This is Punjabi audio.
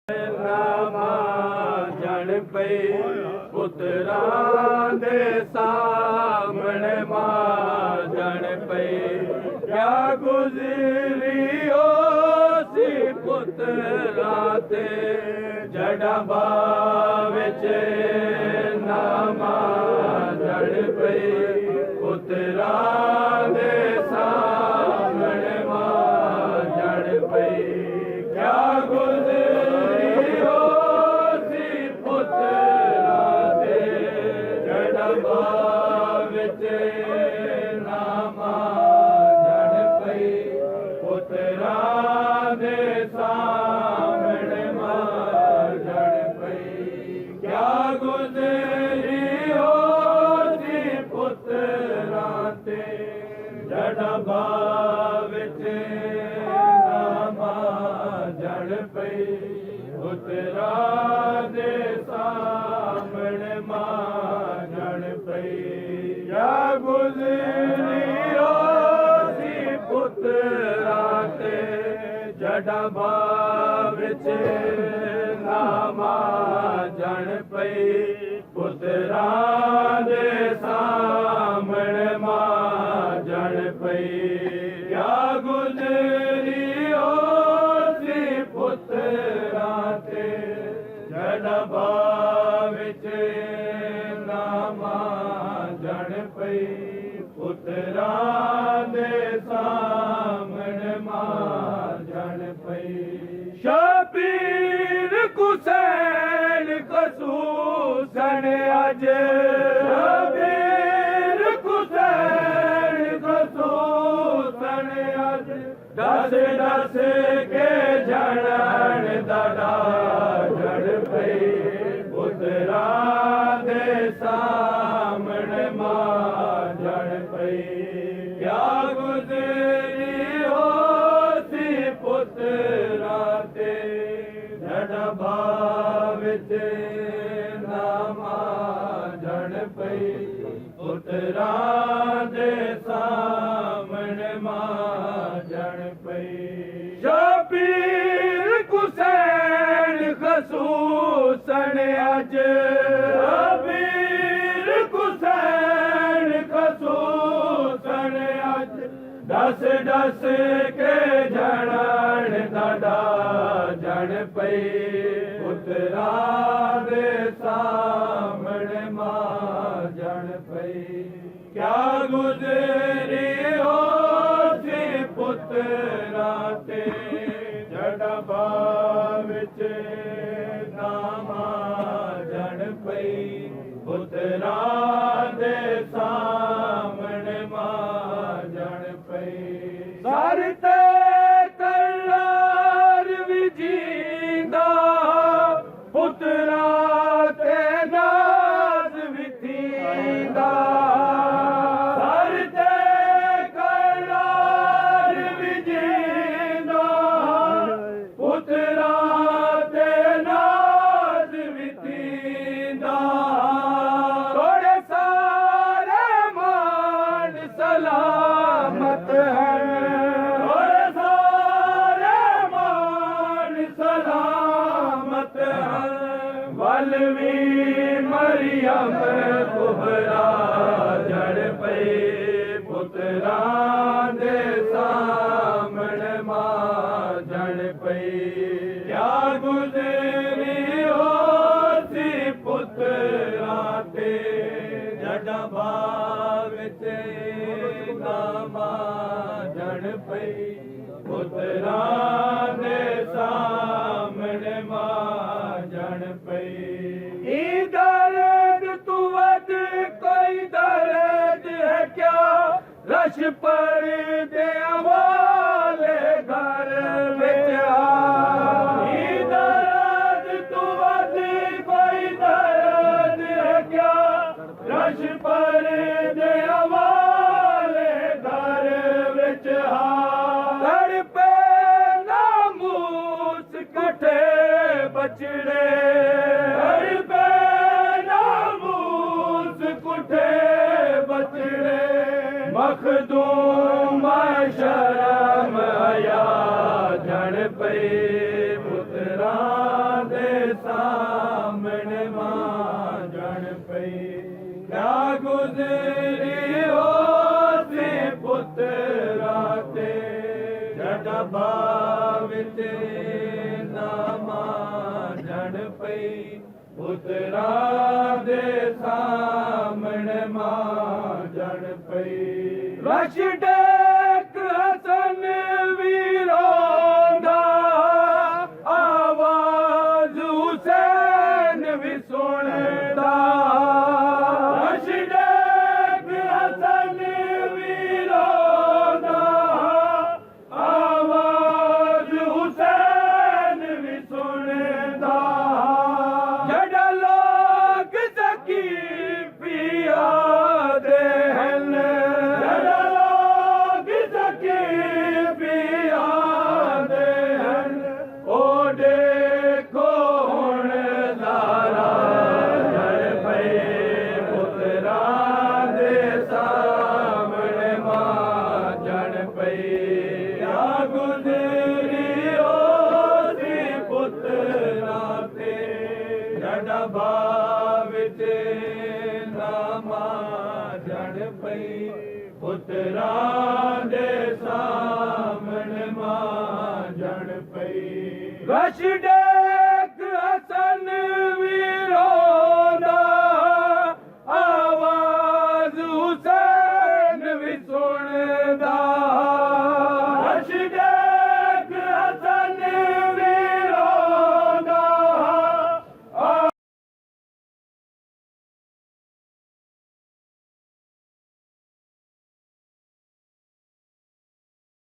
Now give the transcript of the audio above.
ਨਾਮਾ ਜਣ ਪਈ ਪੁੱਤਰਾਂ ਦੇ ਸਾਹਮਣੇ ਮਾਂ ਜਣ ਪਈ ਕਿਆ ਗੁਜ਼ਰੀ ਓ ਸੀ ਪੁੱਤਰਾਂ ਤੇ ਜੜਾਂ ਵਿੱਚ ਨਾਮਾ ਜਣ ਪਈ ਪੁੱਤਰਾਂ ਦੇ ਸਾਹਮਣੇ ਮਾਂ ਜਣ ਪਈ ਕਿਆ ਗੁਜ਼ਰੀ ਪੁੱਤਰਾਂ ਦੇ ਸਾਹਮਣੇ ਮਾਂ ਜਣ ਪਈ ਕਿਆ ਗੁਜ਼ਰੀ ਓ ਸੀ ਪੁੱਤਰਾਂ ਤੇ ਜੜਾਂ ਵਿੱਚ ਨਾ ਮਾਂ ਜਣ ਪਈ ਪੁੱਤਰਾਂ ਦੇ ਸਾਹਮਣੇ ਮਾਂ ਜਣ ਪਈ ਕਿਆ ਗੁਜ਼ਰੀ ਓ ਸੀ ਪੁੱਤਰਾਂ ਜੜਾਂ ਵਿੱਚ ਨਾ ਮਾਂ ਜਣ ਪਈ ਪੁੱਤਰਾਂ ਦੇ ਸਾਹਮਣੇ ਮਾਂ ਜਣ ਪਈ ਕਿਆ ਗੁਜ਼ਰੀ ਓ ਸੀ ਪੁੱਤਰਾਂ ਤੇ ਜੜਾਂ ਵਿੱਚ ਨਾ ਮਾਂ ਜਣ ਪਈ ਪੁੱਤਰਾਂ ਦੇ ਸਾਹਮਣੇ ਮਾਂ ਜਣ ਪਈ ਸ਼ਬੀਰ ਹੁਸੈਨ ਕਸੂਸਨ ਅਜ ਸ਼ਬੀਰ ਹੁਸੈਨ ਕਸੂਸਨ ਅਜ ਦਸ ਦਸ ਕੇ ਜਣਨ ਦਾ ਜੜ ਪਈ ਪੁੱਤਰਾਂ ਦੇ ਸਾਹਮਣੇ ਮਾਂ ਜਣ ਪਈ ਕਿਆ ਗੁਜ਼ਰੀ ਓ ਸੀ ਪੁੱਤਰਾਂ ਤੇ ਜੜਾਂ ਵਿੱਚ ਨਾ ਮਾਂ ਜਣ ਪਈ ਪੁੱਤਰਾਂ ਦੇ ਸਾਹਮਣੇ ਮਾਂ ਜਣ ਪਈ ਸ਼ਬੀਰ ਹੁਸੈਨ ਖਸੂਸਨ ਅਜ ਸ਼ਬੀਰ ਹੁਸੈਨ ਖਸੂਸਨ ਅਜ ਦਸ ਦਸ ਕੇ ਜਣਨ ਦਾ ਜਣ ਪਈ ਪੁੱਤਰਾਂ ਦੇ ਸਾਹਮਣੇ ਮਾਂ ਜਣ ਪਈ ਕਿਆ ਗੁਜ਼ਰੀ ਓ ਸੀ ਪੁੱਤਰਾਂ ਤੇ ਜੜਾਂ ਵਿੱਚ ਨਾ ਮਾਂ ਜਣ ਪਈ ਪੁੱਤਰਾਂ ਦੇ ਸਾਹਮਣੇ ਮਾਂ ਜਣ ਪਈ ਸਰ ਤੇ ਤਲਵਾਰ ਵੀ ਜੀਂਦਾ ਪੁੱਤਰਾਂ ਤੇ ਨਾਜ਼ ਵੀ ਥੀਂਦਾ ਸਰ ਤੇ ਤਲਵਾਰ ਵੀ ਜੀਂਦਾ ਪੁੱਤਰਾਂ ਤੇ ਨਾਜ਼ ਵੀ ਥੀਂਦਾ ਥੋੜੇ ਸਾਰੇ ਮਾਨ ਸਲਾਮਤ ਹੈ ਵੀ ਮਰੀਮ ਕੁਬਰਾ ਜੜ ਪਈ ਪੁੱਤਰਾਂ ਦੇ ਸਾਹਮਣੇ ਮਾਂ ਜੜ ਪਈ ਕਿਆ ਗੁਜ਼ਰੀ ਓ ਸੀ ਪੁੱਤਰਾਂ ਤੇ ਜੜਾਂ ਵਿੱਚ ਨਾ ਮਾਂ ਜੜ ਪਈ ਪੁੱਤਰਾਂ ਦੇ ਸਾਹਮਣੇ ਮਾਂ ਜੜ ਪਈ कोई दर्द है क्या रश पर दे वाले घर में दर्द तू वद कोई दर्द है क्या रश पर दे वाले घर में तड़पे नामूस कठे बचड़े मखदूम शर्म आया जण पई पुत्रा ਗੁਜ਼ਰੀ ਹੋਸੀ ਪੁੱਤਰਾਂ ਤੇ ਜੜਬਾ ਵਿੱਚ ਨਾਮਾ ਜਣ ਪਈ ਪੁੱਤਰਾਂ ਦੇ ਸਾਹਮਣੇ ਮਾਂ ਜਣ ਪਈ ਰਸ਼ ਡੇਕ ਹਸਨ ਵੀਰੋਂ ਦਾ ਆਵਾਜ਼ ਹੁਸੈਨ ਵੀ ਸੁਣਦਾ ਰਸ਼ ਡੇਕ ਹਸਨ ਵੀਰੋਂ ਦਾ ਆਵਾਜ਼ ਹੁਸੈਨ ਵੀ ਸੁਣਦਾ ਜੜਾ ਲੋਕ ਸਕੀ ਪਿਆ ਦੇ ਹਨ ਜੜਾ ਲੋਕ ਸਕੀ ਪਿਆ ਦੇ ਹਨ ਉਹ ਦੇਖੋ ਹੁਣ ਜ਼ਾਰਾ ਜੜ ਪਏ ਪੁੱਤਰਾਂ ਦੇ ਸਾਹਮਣੇ ਮਾਂ ਜੜ ਪਈ ਆ ਗੁਜ਼ਰੀ ਹੋਸੀ ਪੁੱਤਰਾਂ ਤੇ ਜੜਬਾ ਵਿੱਚ ਨਾਮਾ ਜੜ ਪਈ ਪੁੱਤਰਾਂ ਦੇ ਸਾਹਮਣੇ ਮਾਂ ਜੜ ਪਈ ਰਸ਼